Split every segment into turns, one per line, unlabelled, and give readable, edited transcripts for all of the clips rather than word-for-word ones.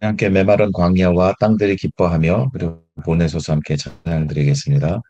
함께 메마른 광야와 땅들이 기뻐하며 그리고 보내소서 함께 찬양드리겠습니다.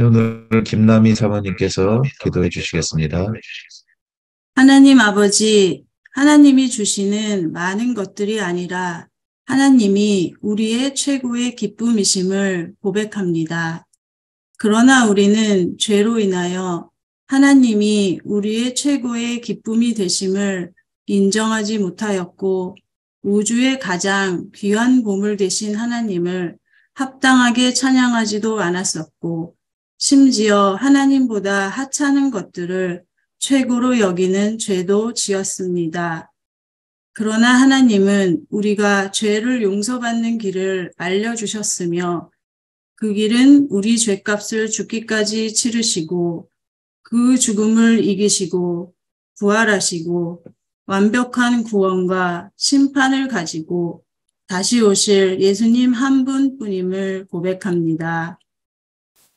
네, 오늘 김남희 사모님께서 기도해 주시겠습니다.
하나님 아버지, 하나님이 주시는 많은 것들이 아니라 하나님이 우리의 최고의 기쁨이심을 고백합니다. 그러나 우리는 죄로 인하여 하나님이 우리의 최고의 기쁨이 되심을 인정하지 못하였고, 우주의 가장 귀한 보물 되신 하나님을 합당하게 찬양하지도 않았었고, 심지어 하나님보다 하찮은 것들을 최고로 여기는 죄도 지었습니다. 그러나 하나님은 우리가 죄를 용서받는 길을 알려주셨으며, 그 길은 우리 죄값을 죽기까지 치르시고 그 죽음을 이기시고 부활하시고 완벽한 구원과 심판을 가지고 다시 오실 예수님 한 분뿐임을 고백합니다.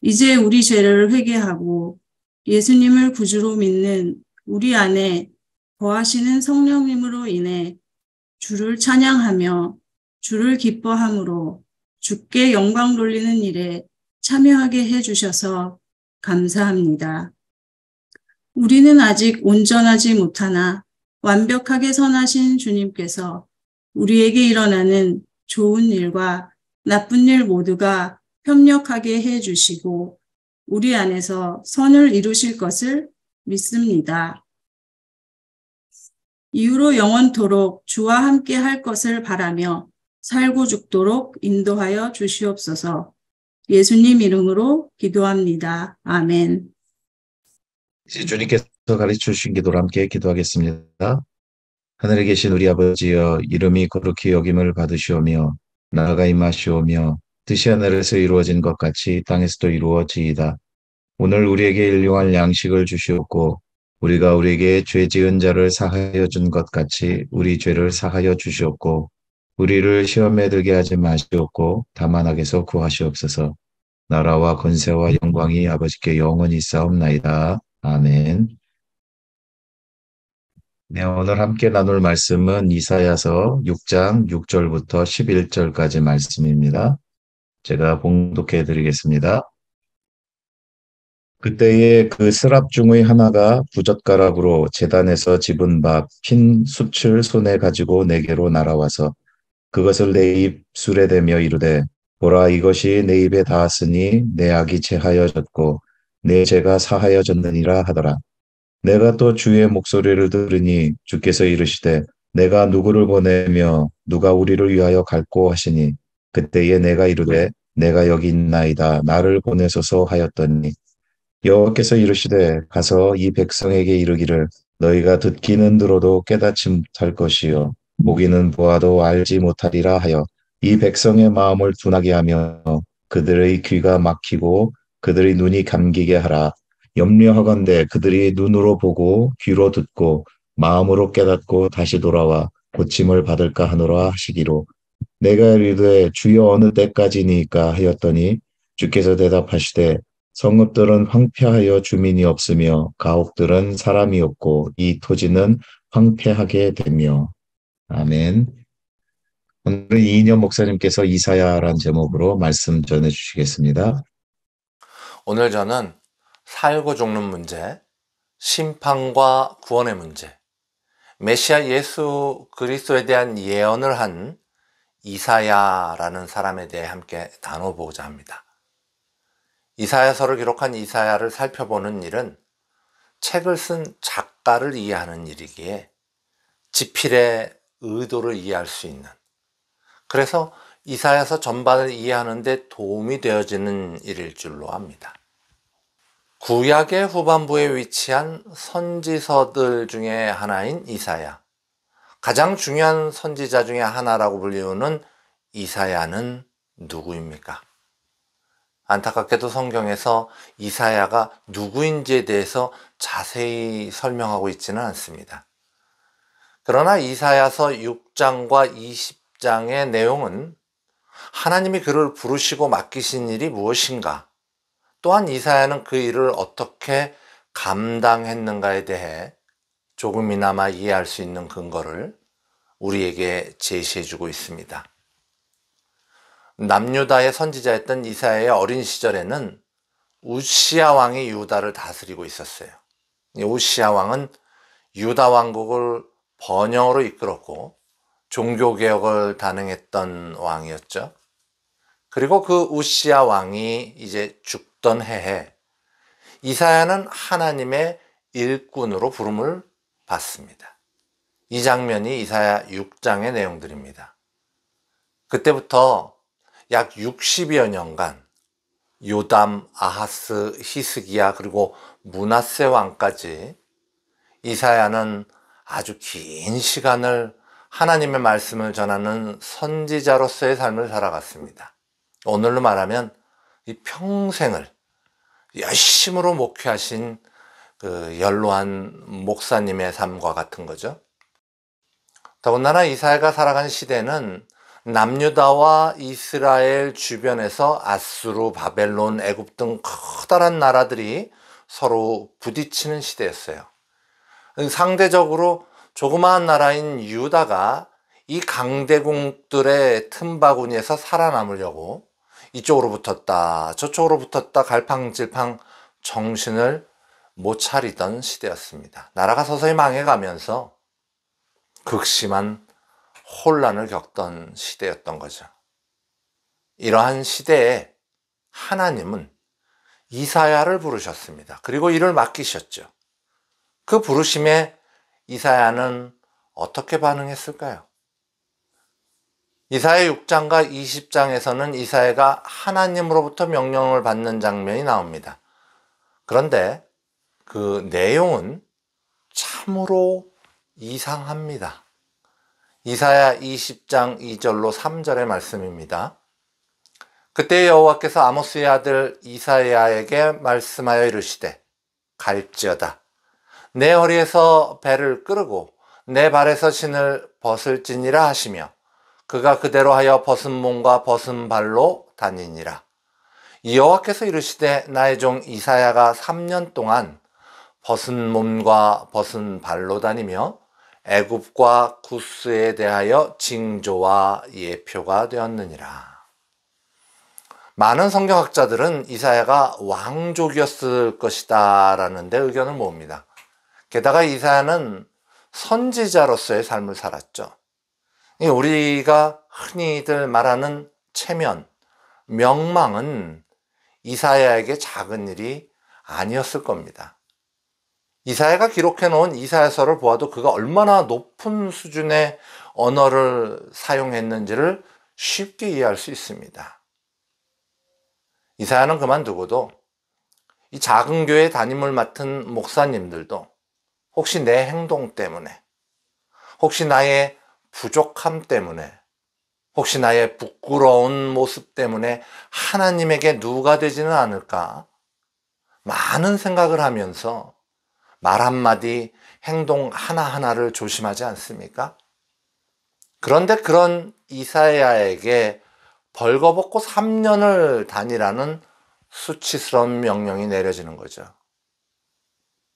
이제 우리 죄를 회개하고 예수님을 구주로 믿는 우리 안에 거하시는 성령님으로 인해 주를 찬양하며 주를 기뻐함으로 주께 영광 돌리는 일에 참여하게 해주셔서 감사합니다. 우리는 아직 온전하지 못하나 완벽하게 선하신 주님께서 우리에게 일어나는 좋은 일과 나쁜 일 모두가 협력하게 해주시고 우리 안에서 선을 이루실 것을 믿습니다. 이후로 영원토록 주와 함께 할 것을 바라며 살고 죽도록 인도하여 주시옵소서. 예수님 이름으로 기도합니다. 아멘.
이제 주님께서 가르쳐 주신 기도로 함께 기도하겠습니다. 하늘에 계신 우리 아버지여, 이름이 거룩히 여김을 받으시오며 나라가 임하시오며 뜻이 하늘에서 이루어진 것 같이 땅에서도 이루어지이다. 오늘 우리에게 일용할 양식을 주시옵고 우리가 우리에게 죄 지은 자를 사하여 준 것 같이 우리 죄를 사하여 주시옵고 우리를 시험에 들게 하지 마시옵고 다만 악에서 구하시옵소서. 나라와 권세와 영광이 아버지께 영원히 있사옵나이다. 아멘. 네, 오늘 함께 나눌 말씀은 이사야서 6장 6절부터 11절까지 말씀입니다. 제가 봉독해 드리겠습니다. 그때에 그 스랍 중의 하나가 부젓가락으로 제단에서 집은 바 핀 숯을 손에 가지고 내게로 날아와서 그것을 내 입술에 대며 이르되 보라, 이것이 내 입에 닿았으니 내 악이 제하여졌고 내 죄가 사하여졌느니라 하더라. 내가 또 주의 목소리를 들으니 주께서 이르시되 내가 누구를 보내며 누가 우리를 위하여 갈꼬 하시니 그때에 내가 이르되 내가 여기 있나이다, 나를 보내소서 하였더니 여호와께서 이르시되 가서 이 백성에게 이르기를 너희가 듣기는 들어도 깨닫지 못할 것이요 보기는 보아도 알지 못하리라 하여 이 백성의 마음을 둔하게 하며 그들의 귀가 막히고 그들의 눈이 감기게 하라. 염려하건대 그들이 눈으로 보고 귀로 듣고 마음으로 깨닫고 다시 돌아와 고침을 받을까 하노라 하시기로 내가 이르되 주여 어느 때까지니까 하였더니 주께서 대답하시되 성읍들은 황폐하여 주민이 없으며 가옥들은 사람이 없고 이 토지는 황폐하게 되며. 아멘. 오늘은 이인영 목사님께서 이사야라는 제목으로 말씀 전해 주시겠습니다.
오늘 저는 살고 죽는 문제, 심판과 구원의 문제, 메시아 예수 그리스도에 대한 예언을 한 이사야라는 사람에 대해 함께 나눠보고자 합니다. 이사야서를 기록한 이사야를 살펴보는 일은 책을 쓴 작가를 이해하는 일이기에 지필의 의도를 이해할 수 있는, 그래서 이사야서 전반을 이해하는 데 도움이 되어지는 일일 줄로 압니다. 구약의 후반부에 위치한 선지서들 중에 하나인 이사야, 가장 중요한 선지자 중에 하나라고 불리우는 이사야는 누구입니까? 안타깝게도 성경에서 이사야가 누구인지에 대해서 자세히 설명하고 있지는 않습니다. 그러나 이사야서 6장과 20장의 내용은 하나님이 그를 부르시고 맡기신 일이 무엇인가, 또한 이사야는 그 일을 어떻게 감당했는가에 대해 조금이나마 이해할 수 있는 근거를 우리에게 제시해주고 있습니다. 남유다의 선지자였던 이사야의 어린 시절에는 우시야 왕이 유다를 다스리고 있었어요. 이 우시야 왕은 유다 왕국을 번영으로 이끌었고 종교개혁을 단행했던 왕이었죠. 그리고 그 우시야 왕이 이제 죽던 해에 이사야는 하나님의 일꾼으로 부름을 받습니다. 이 장면이 이사야 6장의 내용들입니다. 그때부터 약 60여 년간 요담, 아하스, 히스기야 그리고 므낫세 왕까지 이사야는 아주 긴 시간을 하나님의 말씀을 전하는 선지자로서의 삶을 살아갔습니다. 오늘로 말하면 이 평생을 열심으로 목회하신 그 연로한 목사님의 삶과 같은 거죠. 더군다나 이사야가 살아간 시대는 남유다와 이스라엘 주변에서 아수르, 바벨론, 애굽 등 커다란 나라들이 서로 부딪히는 시대였어요. 상대적으로 조그마한 나라인 유다가 이 강대국들의 틈바구니에서 살아남으려고 이쪽으로 붙었다 저쪽으로 붙었다 갈팡질팡 정신을 못 차리던 시대였습니다. 나라가 서서히 망해가면서 극심한 혼란을 겪던 시대였던 거죠. 이러한 시대에 하나님은 이사야를 부르셨습니다. 그리고 이를 맡기셨죠. 그 부르심에 이사야는 어떻게 반응했을까요? 이사야 6장과 20장에서는 이사야가 하나님으로부터 명령을 받는 장면이 나옵니다. 그런데 그 내용은 참으로 이상합니다. 이사야 20장 2절로 3절의 말씀입니다. 그때 여호와께서 아모스의 아들 이사야에게 말씀하여 이르시되 갈지어다 내 허리에서 배를 끄르고 내 발에서 신을 벗을지니라 하시며 그가 그대로 하여 벗은 몸과 벗은 발로 다니니라. 여호와께서 이르시되 나의 종 이사야가 3년 동안 벗은 몸과 벗은 발로 다니며 애굽과 구스에 대하여 징조와 예표가 되었느니라. 많은 성경학자들은 이사야가 왕족이었을 것이다 라는 데 의견을 모읍니다. 게다가 이사야는 선지자로서의 삶을 살았죠. 우리가 흔히들 말하는 체면, 명망은 이사야에게 작은 일이 아니었을 겁니다. 이사야가 기록해 놓은 이사야서를 보아도 그가 얼마나 높은 수준의 언어를 사용했는지를 쉽게 이해할 수 있습니다. 이사야는 그만두고도 이 작은 교회 담임을 맡은 목사님들도 혹시 내 행동 때문에, 혹시 나의 부족함 때문에, 혹시 나의 부끄러운 모습 때문에 하나님에게 누가 되지는 않을까? 많은 생각을 하면서 말 한마디, 행동 하나하나를 조심하지 않습니까? 그런데 그런 이사야에게 벌거벗고 3년을 다니라는 수치스러운 명령이 내려지는 거죠.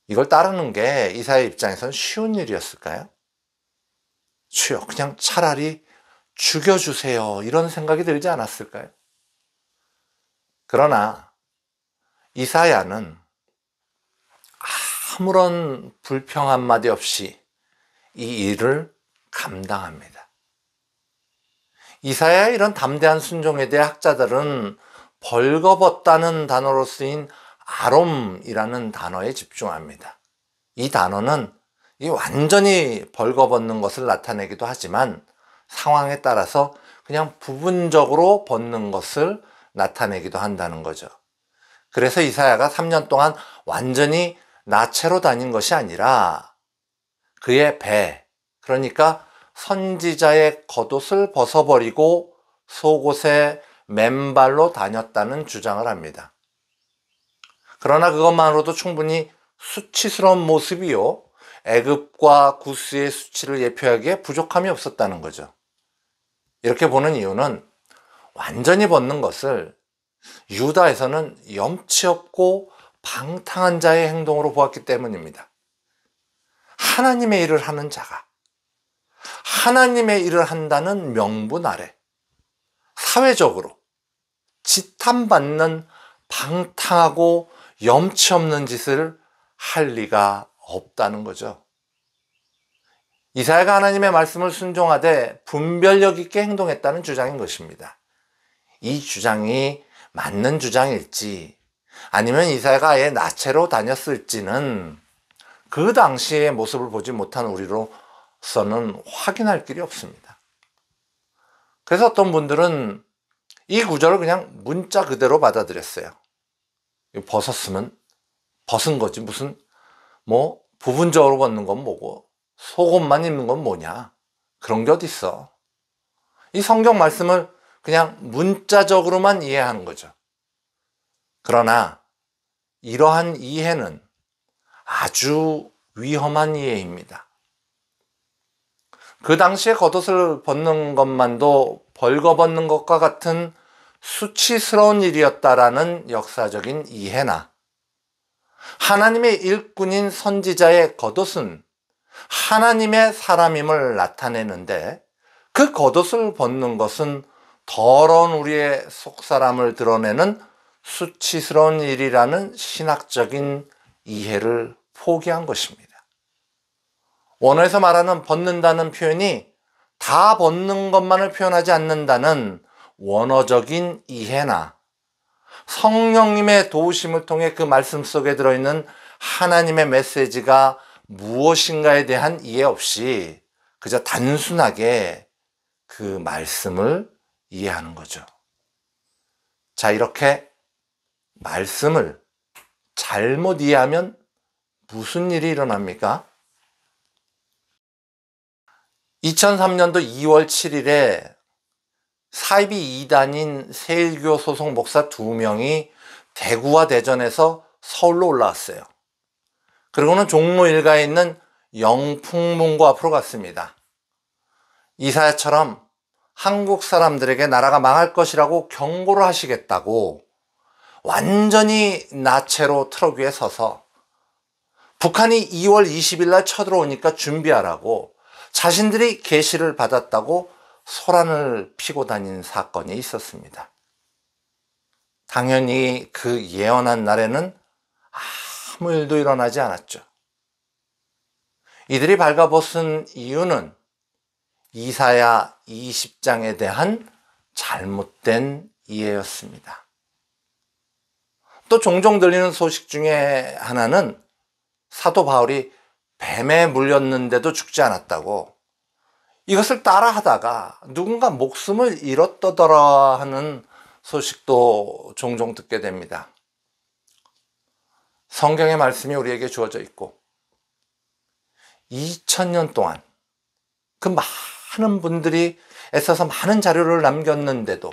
이걸 따르는 게 이사야 입장에서는 쉬운 일이었을까요? 주여, 그냥 차라리 죽여주세요. 이런 생각이 들지 않았을까요? 그러나 이사야는 아무런 불평 한마디 없이 이 일을 감당합니다. 이사야의 이런 담대한 순종에 대해 학자들은 벌거벗다는 단어로 쓰인 아롬이라는 단어에 집중합니다. 이 단어는 완전히 벌거벗는 것을 나타내기도 하지만 상황에 따라서 그냥 부분적으로 벗는 것을 나타내기도 한다는 거죠. 그래서 이사야가 3년 동안 완전히 나체로 다닌 것이 아니라 그의 배, 그러니까 선지자의 겉옷을 벗어버리고 속옷에 맨발로 다녔다는 주장을 합니다. 그러나 그것만으로도 충분히 수치스러운 모습이요, 애굽과 구스의 수치를 예표하기에 부족함이 없었다는 거죠. 이렇게 보는 이유는 완전히 벗는 것을 유다에서는 염치 없고 방탕한 자의 행동으로 보았기 때문입니다. 하나님의 일을 하는 자가 하나님의 일을 한다는 명분 아래 사회적으로 지탄받는 방탕하고 염치 없는 짓을 할 리가 없다는 거죠. 이사야가 하나님의 말씀을 순종하되 분별력 있게 행동했다는 주장인 것입니다. 이 주장이 맞는 주장일지 아니면 이사야가 아예 나체로 다녔을지는 그 당시의 모습을 보지 못한 우리로서는 확인할 길이 없습니다. 그래서 어떤 분들은 이 구절을 그냥 문자 그대로 받아들였어요. 벗었으면 벗은 거지 무슨 부분적으로 벗는 건 뭐고 속옷만 입는 건 뭐냐, 그런 게 어딨어. 이 성경 말씀을 그냥 문자적으로만 이해하는 거죠. 그러나 이러한 이해는 아주 위험한 이해입니다. 그 당시에 겉옷을 벗는 것만도 벌거벗는 것과 같은 수치스러운 일이었다라는 역사적인 이해나 하나님의 일꾼인 선지자의 겉옷은 하나님의 사람임을 나타내는데 그 겉옷을 벗는 것은 더러운 우리의 속사람을 드러내는 수치스러운 일이라는 신학적인 이해를 포기한 것입니다. 원어에서 말하는 벗는다는 표현이 다 벗는 것만을 표현하지 않는다는 원어적인 이해나 성령님의 도우심을 통해 그 말씀 속에 들어있는 하나님의 메시지가 무엇인가에 대한 이해 없이 그저 단순하게 그 말씀을 이해하는 거죠. 자, 이렇게 말씀을 잘못 이해하면 무슨 일이 일어납니까? 2003년도 2월 7일에 사이비 이단인 세일교 소속 목사 2명이 대구와 대전에서 서울로 올라왔어요. 그리고는 종로 일가에 있는 영풍문고 앞으로 갔습니다. 이사야처럼 한국 사람들에게 나라가 망할 것이라고 경고를 하시겠다고 완전히 나체로 트럭 위에 서서 북한이 2월 20일 날 쳐들어오니까 준비하라고 자신들이 계시를 받았다고 소란을 피고 다닌 사건이 있었습니다. 당연히 그 예언한 날에는 아무 일도 일어나지 않았죠. 이들이 발가벗은 이유는 이사야 20장에 대한 잘못된 이해였습니다. 또 종종 들리는 소식 중에 하나는 사도 바울이 뱀에 물렸는데도 죽지 않았다고, 이것을 따라하다가 누군가 목숨을 잃었더더라 하는 소식도 종종 듣게 됩니다. 성경의 말씀이 우리에게 주어져 있고 2000년 동안 그 많은 분들이 애써서 많은 자료를 남겼는데도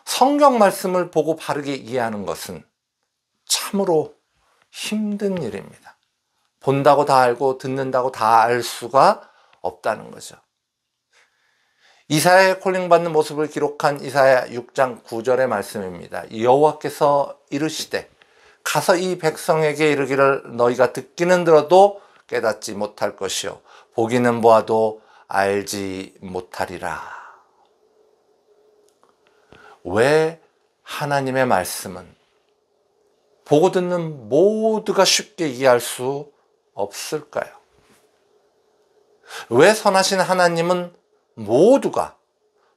성경 말씀을 보고 바르게 이해하는 것은 참으로 힘든 일입니다. 본다고 다 알고 듣는다고 다 알 수가 없다는 거죠. 이사야의 콜링받는 모습을 기록한 이사야 6장 9절의 말씀입니다. 여호와께서 이르시되 가서 이 백성에게 이르기를 너희가 듣기는 들어도 깨닫지 못할 것이요 보기는 보아도 알지 못하리라. 왜 하나님의 말씀은 보고 듣는 모두가 쉽게 이해할 수 없을까요? 왜 선하신 하나님은 모두가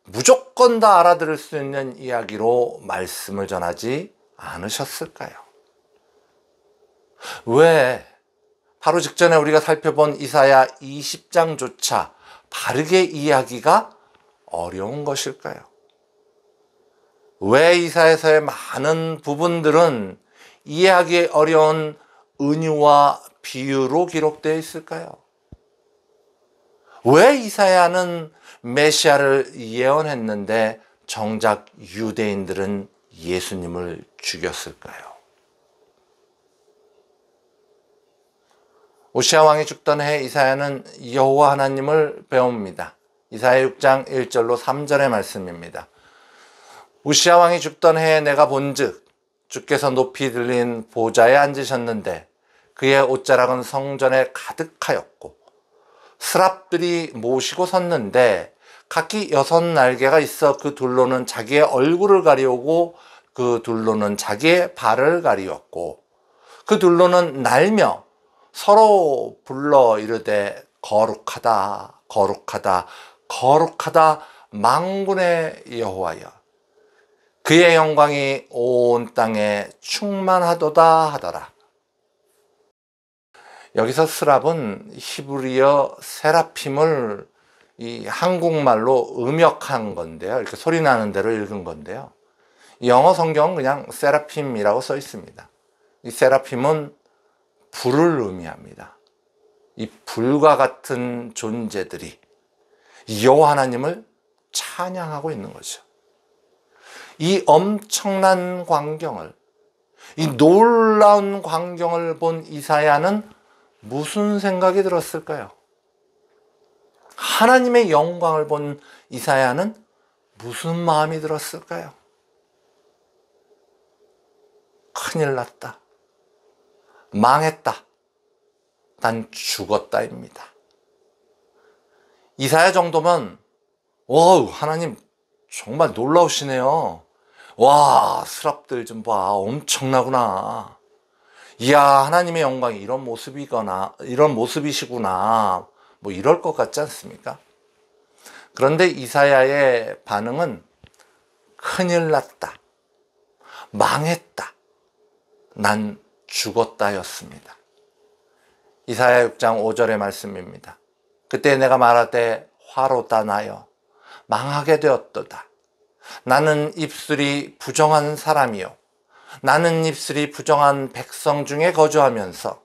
무조건 다 알아들을 수 있는 이야기로 말씀을 전하지 않으셨을까요? 왜 바로 직전에 우리가 살펴본 이사야 20장조차 바르게 이해하기가 어려운 것일까요? 왜 이사야서의 많은 부분들은 이해하기 어려운 은유와 비유로 기록되어 있을까요? 왜 이사야는 메시아를 예언했는데 정작 유대인들은 예수님을 죽였을까요? 우시아 왕이 죽던 해 이사야는 여호와 하나님을 배웁니다. 이사야 6장 1절로 3절의 말씀입니다. 우시아 왕이 죽던 해에 내가 본즉 주께서 높이 들린 보좌에 앉으셨는데 그의 옷자락은 성전에 가득하였고 스랍들이 모시고 섰는데 각기 6 날개가 있어 그 둘로는 자기의 얼굴을 가리우고 그 둘로는 자기의 발을 가리웠고 그 둘로는 날며 서로 불러 이르되 거룩하다 거룩하다 거룩하다 만군의 여호와여 그의 영광이 온 땅에 충만하도다 하더라. 여기서 스랍은 히브리어 세라핌을 이 한국말로 음역한 건데요. 이렇게 소리 나는 대로 읽은 건데요. 영어 성경은 그냥 세라핌이라고 써 있습니다. 이 세라핌은 불을 의미합니다. 이 불과 같은 존재들이 여호와 하나님을 찬양하고 있는 거죠. 이 엄청난 광경을, 이 놀라운 광경을 본 이사야는 무슨 생각이 들었을까요? 하나님의 영광을 본 이사야는 무슨 마음이 들었을까요? 큰일 났다. 망했다. 난 죽었다입니다. 이사야 정도면 와우, 하나님 정말 놀라우시네요. 와, 스랍들 좀 봐. 엄청나구나. 이야, 하나님의 영광이 이런 모습이시구나. 뭐 이럴 것 같지 않습니까? 그런데 이사야의 반응은 큰일 났다. 망했다. 난 죽었다였습니다. 이사야 6장 5절의 말씀입니다. 그때 내가 말하되 화로다 나여 망하게 되었도다. 나는 입술이 부정한 사람이요 나는 입술이 부정한 백성 중에 거주하면서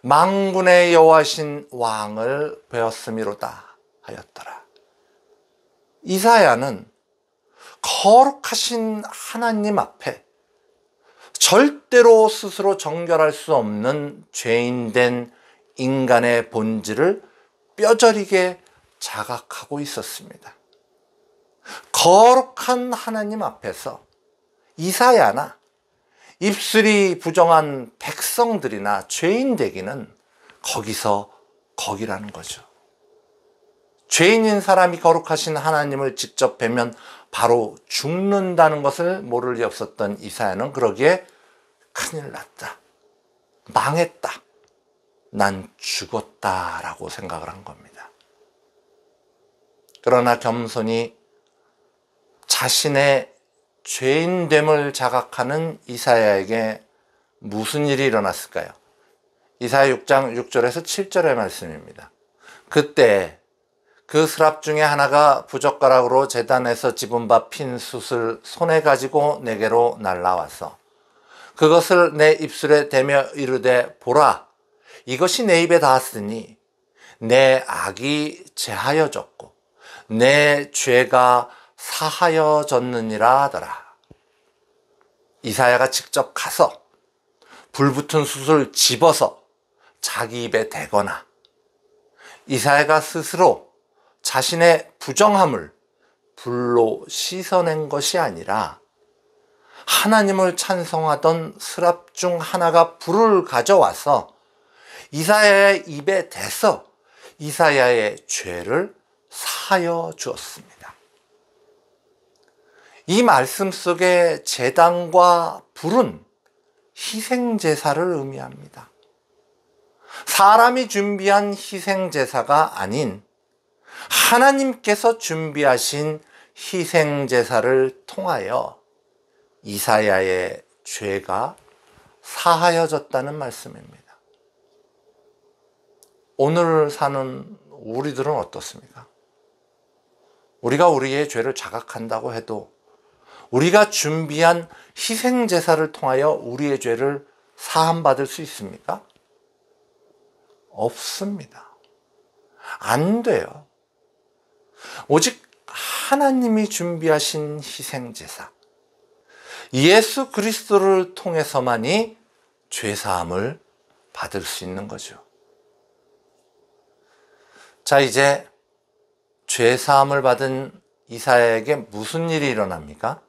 만군의 여호와신 왕을 배웠음이로다 하였더라. 이사야는 거룩하신 하나님 앞에 절대로 스스로 정결할 수 없는 죄인된 인간의 본질을 뼈저리게 자각하고 있었습니다. 거룩한 하나님 앞에서 이사야나 입술이 부정한 백성들이나 죄인 되기는 거기서 거기라는 거죠. 죄인인 사람이 거룩하신 하나님을 직접 뵈면 바로 죽는다는 것을 모를 리 없었던 이사야는 그러기에 큰일 났다. 망했다. 난 죽었다라고 생각을 한 겁니다. 그러나 겸손히 자신의 죄인됨을 자각하는 이사야에게 무슨 일이 일어났을까요? 이사야 6장 6절에서 7절의 말씀입니다. 그때 그 스랍 중에 하나가 부젓가락으로 제단에서 집은 바 핀 숯을 손에 가지고 내게로 날라와서 그것을 내 입술에 대며 이르되 보라 이것이 내 입에 닿았으니 내 악이 제하여졌고 내 죄가 사하여졌느니라 하더라. 이사야가 직접 가서 불붙은 숯을 집어서 자기 입에 대거나 이사야가 스스로 자신의 부정함을 불로 씻어낸 것이 아니라 하나님을 찬송하던 스랍 중 하나가 불을 가져와서 이사야의 입에 대서 이사야의 죄를 사하여 주었습니다. 이 말씀 속의 제단과 불은 희생제사를 의미합니다. 사람이 준비한 희생제사가 아닌 하나님께서 준비하신 희생제사를 통하여 이사야의 죄가 사하여졌다는 말씀입니다. 오늘 사는 우리들은 어떻습니까? 우리가 우리의 죄를 자각한다고 해도 우리가 준비한 희생제사를 통하여 우리의 죄를 사함받을 수 있습니까? 없습니다. 안 돼요. 오직 하나님이 준비하신 희생제사, 예수 그리스도를 통해서만이 죄사함을 받을 수 있는 거죠. 자, 이제 죄사함을 받은 이사야에게 무슨 일이 일어납니까?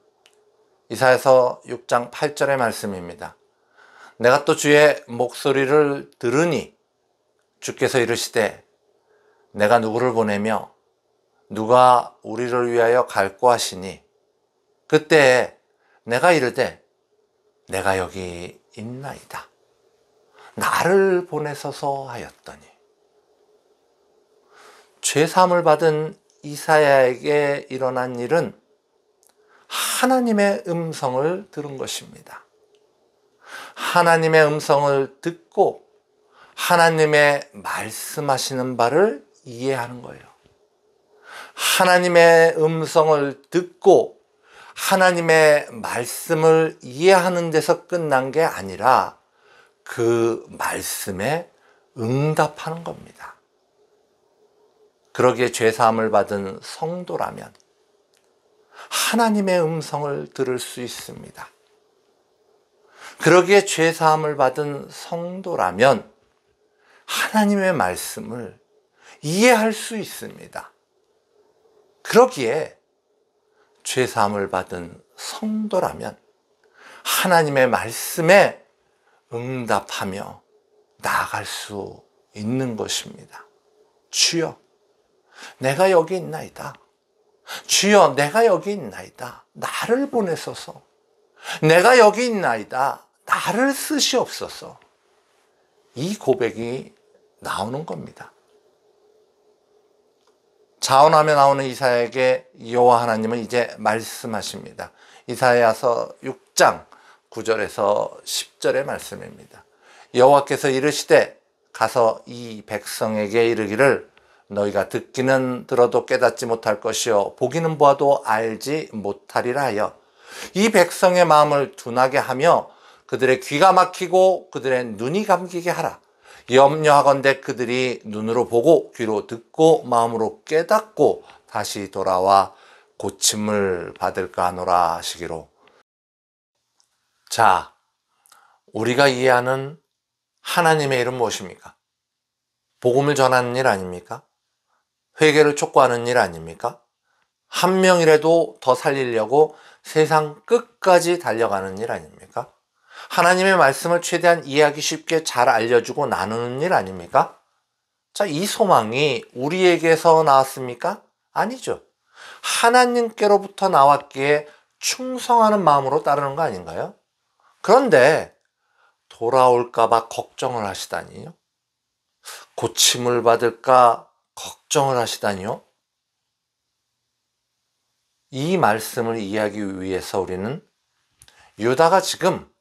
이사야서 6장 8절의 말씀입니다. 내가 또 주의 목소리를 들으니 주께서 이르시되 내가 누구를 보내며 누가 우리를 위하여 갈고 하시니 그때 내가 이르되 내가 여기 있나이다. 나를 보내소서 하였더니. 죄사함을 받은 이사야에게 일어난 일은 하나님의 음성을 들은 것입니다. 하나님의 음성을 듣고 하나님의 말씀하시는 바를 이해하는 거예요. 하나님의 음성을 듣고 하나님의 말씀을 이해하는 데서 끝난 게 아니라 그 말씀에 응답하는 겁니다. 그러기에 죄사함을 받은 성도라면 하나님의 음성을 들을 수 있습니다. 그러기에 죄사함을 받은 성도라면 하나님의 말씀을 이해할 수 있습니다. 그러기에 죄사함을 받은 성도라면 하나님의 말씀에 응답하며 나아갈 수 있는 것입니다. 주여, 내가 여기 있나이다. 주여, 내가 여기 있나이다. 나를 보내소서. 내가 여기 있나이다. 나를 쓰시옵소서. 이 고백이 나오는 겁니다. 자언하며 나오는 이사야에게 여호와 하나님은 이제 말씀하십니다. 이사야서 6장 9절에서 10절의 말씀입니다. 여호와께서 이르시되 가서 이 백성에게 이르기를 너희가 듣기는 들어도 깨닫지 못할 것이요 보기는 보아도 알지 못하리라 하여 이 백성의 마음을 둔하게 하며 그들의 귀가 막히고 그들의 눈이 감기게 하라. 염려하건대 그들이 눈으로 보고 귀로 듣고 마음으로 깨닫고 다시 돌아와 고침을 받을까 하노라 하시기로. 자, 우리가 이해하는 하나님의 일은 무엇입니까? 복음을 전하는 일 아닙니까? 회개를 촉구하는 일 아닙니까? 한 명이라도 더 살리려고 세상 끝까지 달려가는 일 아닙니까? 하나님의 말씀을 최대한 이해하기 쉽게 잘 알려주고 나누는 일 아닙니까? 자, 이 소망이 우리에게서 나왔습니까? 아니죠. 하나님께로부터 나왔기에 충성하는 마음으로 따르는 거 아닌가요? 그런데 돌아올까 봐 걱정을 하시다니요? 고침을 받을까 걱정을 하시다니요? 이 말씀을 이해하기 위해서 우리는 유다가 지금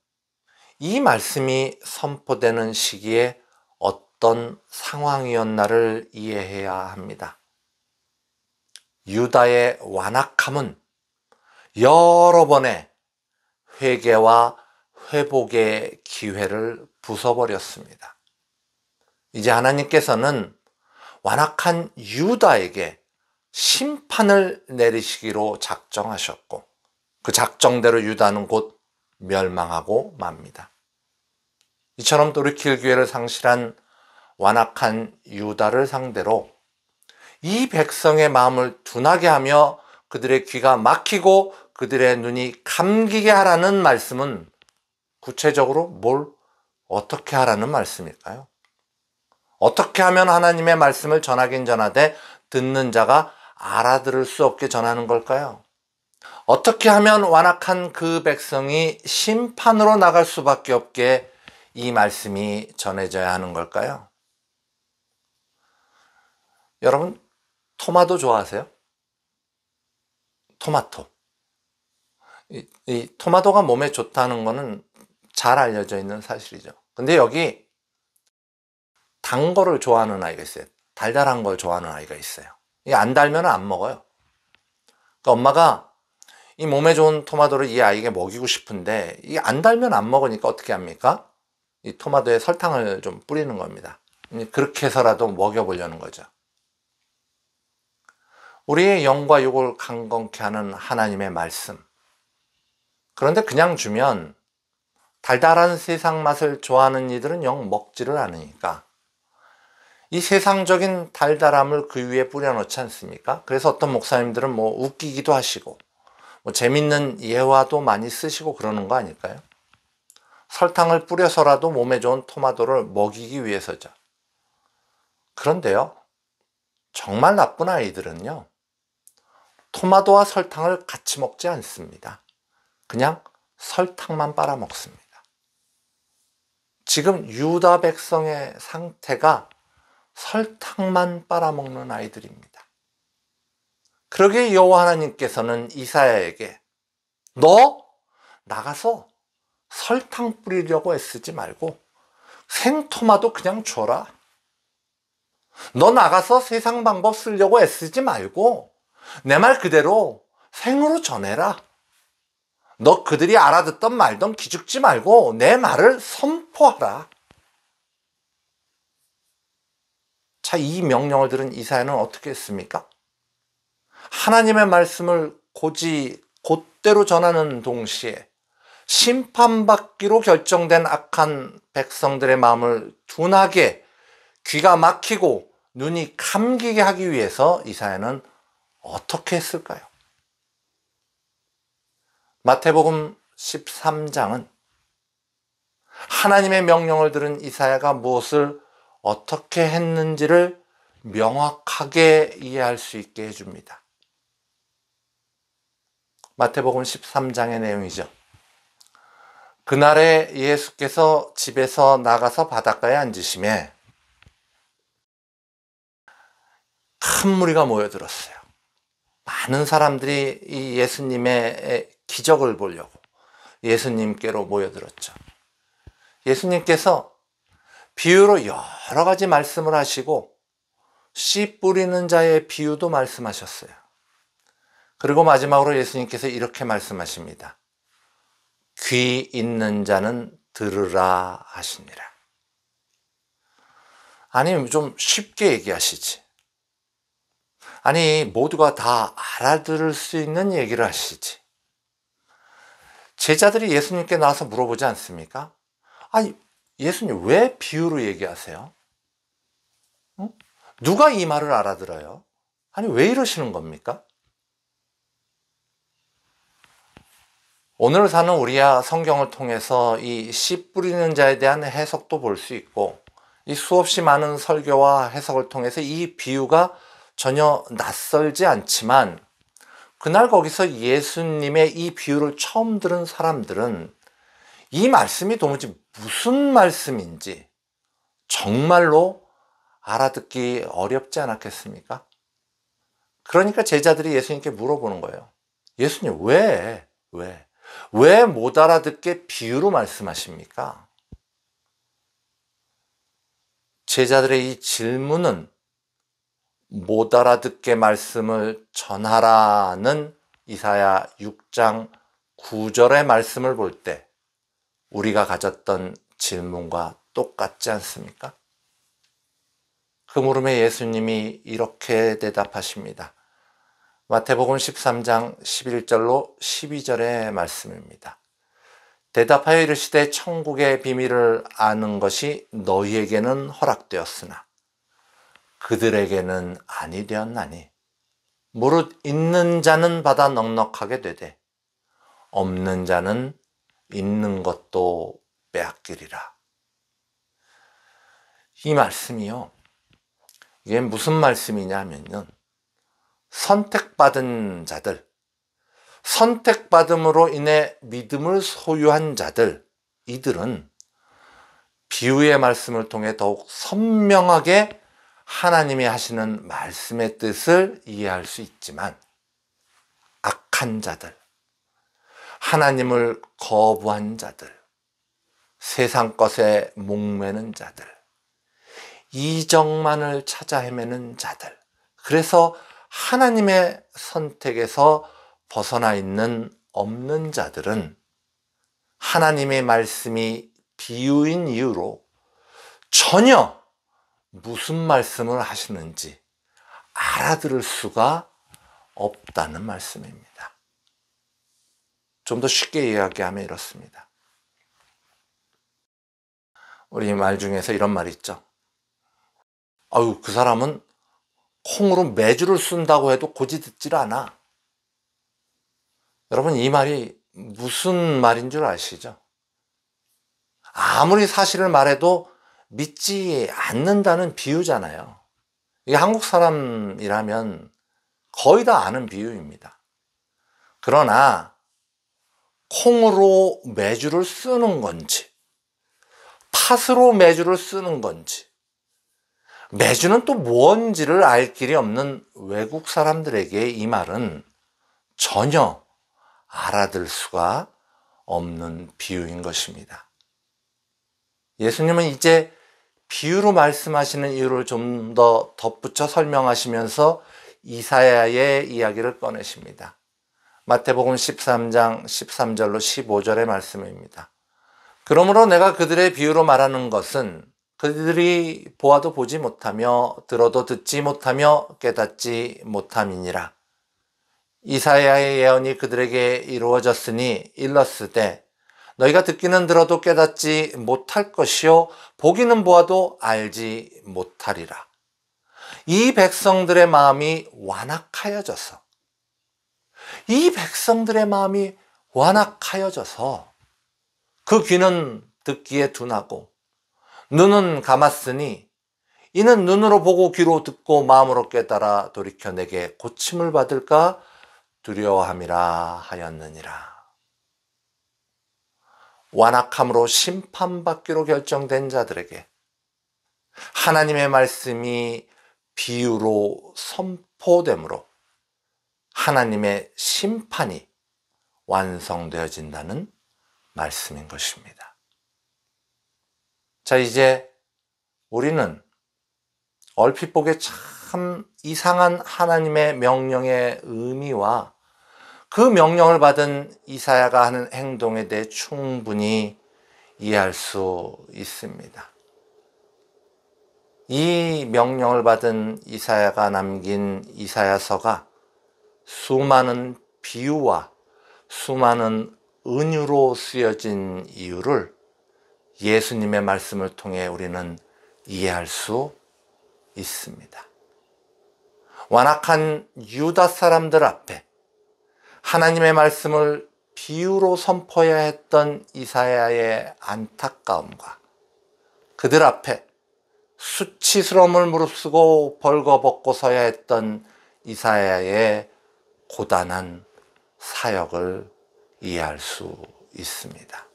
이 말씀이 선포되는 시기에 어떤 상황이었나를 이해해야 합니다. 유다의 완악함은 여러 번의 회개와 회복의 기회를 부숴버렸습니다. 이제 하나님께서는 완악한 유다에게 심판을 내리시기로 작정하셨고 그 작정대로 유다는 곧 멸망하고 맙니다. 이처럼 돌이킬 기회를 상실한 완악한 유다를 상대로 이 백성의 마음을 둔하게 하며 그들의 귀가 막히고 그들의 눈이 감기게 하라는 말씀은 구체적으로 뭘 어떻게 하라는 말씀일까요? 어떻게 하면 하나님의 말씀을 전하긴 전하되 듣는 자가 알아들을 수 없게 전하는 걸까요? 어떻게 하면 완악한 그 백성이 심판으로 나갈 수밖에 없게 이 말씀이 전해져야 하는 걸까요? 여러분, 토마토 좋아하세요? 토마토. 이 토마토가 몸에 좋다는 거는 잘 알려져 있는 사실이죠. 근데 여기 단 거를 좋아하는 아이가 있어요. 달달한 걸 좋아하는 아이가 있어요. 이게 안 달면 안 먹어요. 그러니까 엄마가 이 몸에 좋은 토마토를 이 아이에게 먹이고 싶은데 이게 안 달면 안 먹으니까 어떻게 합니까? 이 토마토에 설탕을 좀 뿌리는 겁니다. 그렇게 해서라도 먹여보려는 거죠. 우리의 영과 육을 강건케 하는 하나님의 말씀. 그런데 그냥 주면 달달한 세상 맛을 좋아하는 이들은 영 먹지를 않으니까 이 세상적인 달달함을 그 위에 뿌려놓지 않습니까? 그래서 어떤 목사님들은 뭐 웃기기도 하시고 뭐 재밌는 예화도 많이 쓰시고 그러는 거 아닐까요? 설탕을 뿌려서라도 몸에 좋은 토마토를 먹이기 위해서죠. 그런데요, 정말 나쁜 아이들은요, 토마토와 설탕을 같이 먹지 않습니다. 그냥 설탕만 빨아먹습니다. 지금 유다 백성의 상태가 설탕만 빨아먹는 아이들입니다. 그러기에 여호와 하나님께서는 이사야에게 너 나가서 설탕 뿌리려고 애쓰지 말고 생토마토 그냥 줘라. 너 나가서 세상 방법 쓰려고 애쓰지 말고 내 말 그대로 생으로 전해라. 너 그들이 알아듣던 말던 기죽지 말고 내 말을 선포하라. 자, 이 명령을 들은 이사야는 어떻게 했습니까? 하나님의 말씀을 곧대로 전하는 동시에 심판받기로 결정된 악한 백성들의 마음을 둔하게 귀가 막히고 눈이 감기게 하기 위해서 이사야는 어떻게 했을까요? 마태복음 13장은 하나님의 명령을 들은 이사야가 무엇을 어떻게 했는지를 명확하게 이해할 수 있게 해줍니다. 마태복음 13장의 내용이죠. 그날에 예수께서 집에서 나가서 바닷가에 앉으시매 큰 무리가 모여들었어요. 많은 사람들이 이 예수님의 기적을 보려고 예수님께로 모여들었죠. 예수님께서 비유로 여러 가지 말씀을 하시고 씨 뿌리는 자의 비유도 말씀하셨어요. 그리고 마지막으로 예수님께서 이렇게 말씀하십니다. 귀 있는 자는 들으라 하시니라. 아니, 좀 쉽게 얘기하시지. 아니, 모두가 다 알아들을 수 있는 얘기를 하시지. 제자들이 예수님께 나와서 물어보지 않습니까? 아니, 예수님 왜 비유로 얘기하세요? 누가 이 말을 알아들어요? 아니, 왜 이러시는 겁니까? 오늘 사는 우리야 성경을 통해서 이 씨 뿌리는 자에 대한 해석도 볼 수 있고 이 수없이 많은 설교와 해석을 통해서 이 비유가 전혀 낯설지 않지만 그날 거기서 예수님의 이 비유를 처음 들은 사람들은 이 말씀이 도무지 무슨 말씀인지 정말로 알아듣기 어렵지 않았겠습니까? 그러니까 제자들이 예수님께 물어보는 거예요. 예수님 왜 못 알아듣게 비유로 말씀하십니까? 제자들의 이 질문은 못 알아듣게 말씀을 전하라는 이사야 6장 9절의 말씀을 볼 때 우리가 가졌던 질문과 똑같지 않습니까? 그 물음에 예수님이 이렇게 대답하십니다. 마태복음 13장 11절로 12절의 말씀입니다. 대답하여 이르시되 천국의 비밀을 아는 것이 너희에게는 허락되었으나 그들에게는 아니 되었나니 무릇 있는 자는 받아 넉넉하게 되되 없는 자는 있는 것도 빼앗기리라. 이 말씀이요, 이게 무슨 말씀이냐면요, 선택받은 자들, 선택받음으로 인해 믿음을 소유한 자들, 이들은 비유의 말씀을 통해 더욱 선명하게 하나님이 하시는 말씀의 뜻을 이해할 수 있지만 악한 자들, 하나님을 거부한 자들, 세상 것에 목매는 자들, 이정만을 찾아 헤매는 자들, 그래서 하나님의 선택에서 벗어나 있는 없는 자들은 하나님의 말씀이 비유인 이유로 전혀 무슨 말씀을 하시는지 알아들을 수가 없다는 말씀입니다. 좀 더 쉽게 이야기하면 이렇습니다. 우리 말 중에서 이런 말이 있죠. 아유, 그 사람은 콩으로 매주를 쓴다고 해도 고지 듣질 않아. 여러분, 이 말이 무슨 말인 줄 아시죠? 아무리 사실을 말해도 믿지 않는다는 비유잖아요. 이게 한국 사람이라면 거의 다 아는 비유입니다. 그러나 콩으로 메주를 쓰는 건지, 팥으로 메주를 쓰는 건지, 메주는 또 뭔지를 알 길이 없는 외국 사람들에게 이 말은 전혀 알아들 수가 없는 비유인 것입니다. 예수님은 이제 비유로 말씀하시는 이유를 좀 더 덧붙여 설명하시면서 이사야의 이야기를 꺼내십니다. 마태복음 13장 13절로 15절의 말씀입니다. 그러므로 내가 그들의 비유로 말하는 것은 그들이 보아도 보지 못하며 들어도 듣지 못하며 깨닫지 못함이니라. 이사야의 예언이 그들에게 이루어졌으니 일렀으되 너희가 듣기는 들어도 깨닫지 못할 것이요 보기는 보아도 알지 못하리라. 이 백성들의 마음이 완악하여져서 그 귀는 듣기에 둔하고 눈은 감았으니 이는 눈으로 보고 귀로 듣고 마음으로 깨달아 돌이켜 내게 고침을 받을까 두려워함이라 하였느니라. 완악함으로 심판받기로 결정된 자들에게 하나님의 말씀이 비유로 선포되므로 하나님의 심판이 완성되어진다는 말씀인 것입니다. 자, 이제 우리는 얼핏 보기에 참 이상한 하나님의 명령의 의미와 그 명령을 받은 이사야가 하는 행동에 대해 충분히 이해할 수 있습니다. 이 명령을 받은 이사야가 남긴 이사야서가 수많은 비유와 수많은 은유로 쓰여진 이유를 예수님의 말씀을 통해 우리는 이해할 수 있습니다. 완악한 유다 사람들 앞에 하나님의 말씀을 비유로 선포해야 했던 이사야의 안타까움과 그들 앞에 수치스러움을 무릅쓰고 벌거벗고 서야 했던 이사야의 고단한 사역을 이해할 수 있습니다.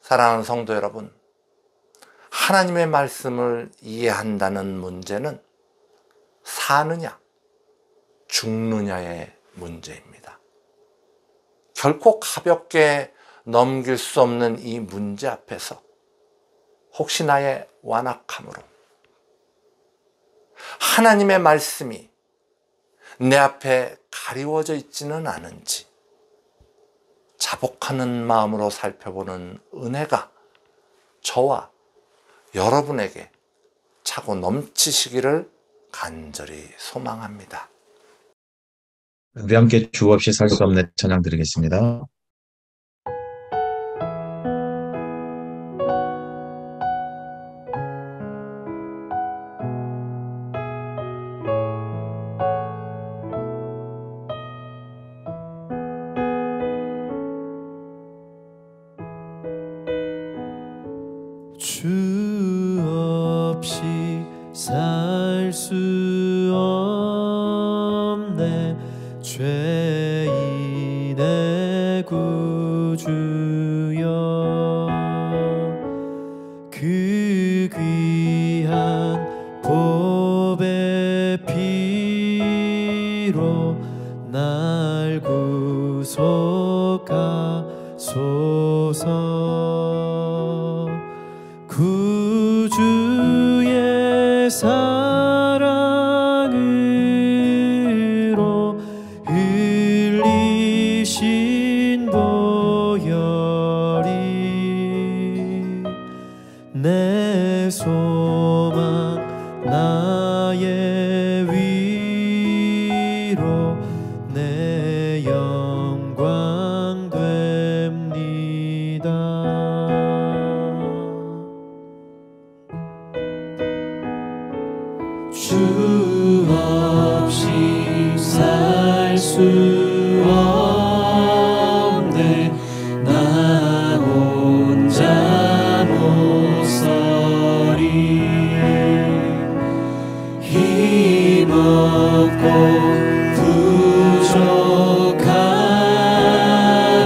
사랑하는 성도 여러분, 하나님의 말씀을 이해한다는 문제는 사느냐, 죽느냐의 문제입니다. 결코 가볍게 넘길 수 없는 이 문제 앞에서 혹시 나의 완악함으로 하나님의 말씀이 내 앞에 가리워져 있지는 않은지 자복하는 마음으로 살펴보는 은혜가 저와 여러분에게 차고 넘치시기를 간절히 소망합니다.
우리 함께 주 없이 살 수 없는 찬양 드리겠습니다.
주 없이 살 수 없네 죄인의 구주여 그 귀한 보배 피로 날 구속하소서 구주의 사랑으로 흘리신 보혈이 내 소망 나의 위로 내 영광 됩니다. 주 없이 살 수 없네 나 혼자 못 서리 힘없고 부족하니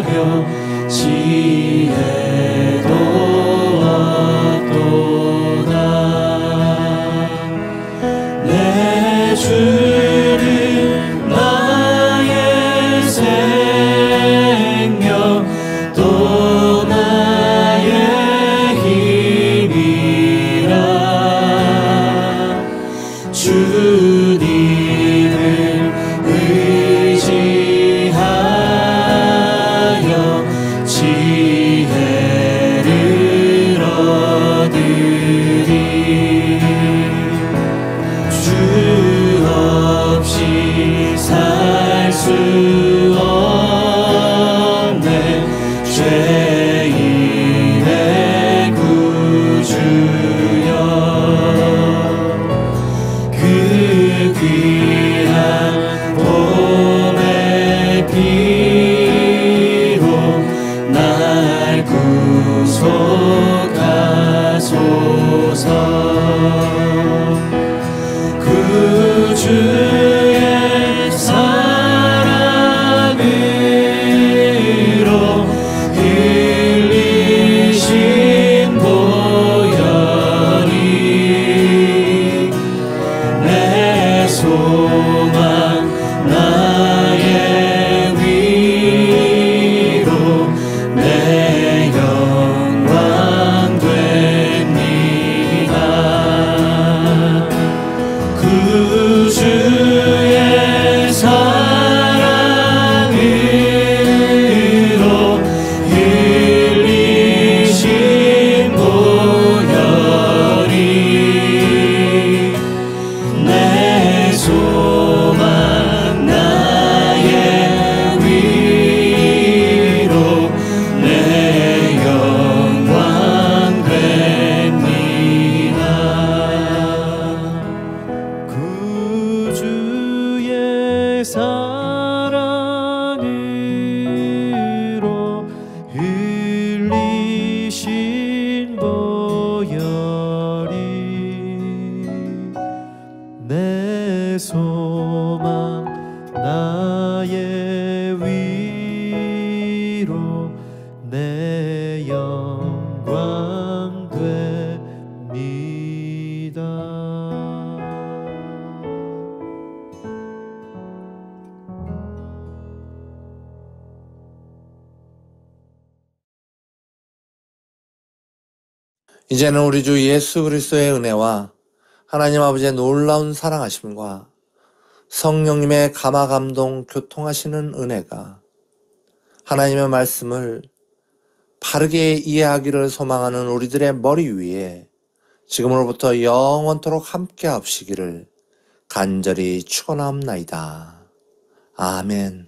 그 주의 사랑으로 흘리신 보혈이 내 소망 나의 위로 내 영광 됩니다. 그 주의 사랑으로 흘리신 보혈이 내 소망 나의 위로 내 영광 됩니다. 그 주의 사랑으로 흘리신 보혈이 내 소망 나의 위로 내 영광 됩니다.
이제는 우리 주 예수 그리스도의 은혜와 하나님 아버지의 놀라운 사랑하심과 성령님의 감화감동 교통하시는 은혜가 하나님의 말씀을 바르게 이해하기를 소망하는 우리들의 머리 위에 지금으로부터 영원토록 함께 하시기를 간절히 축원하옵나이다. 아멘.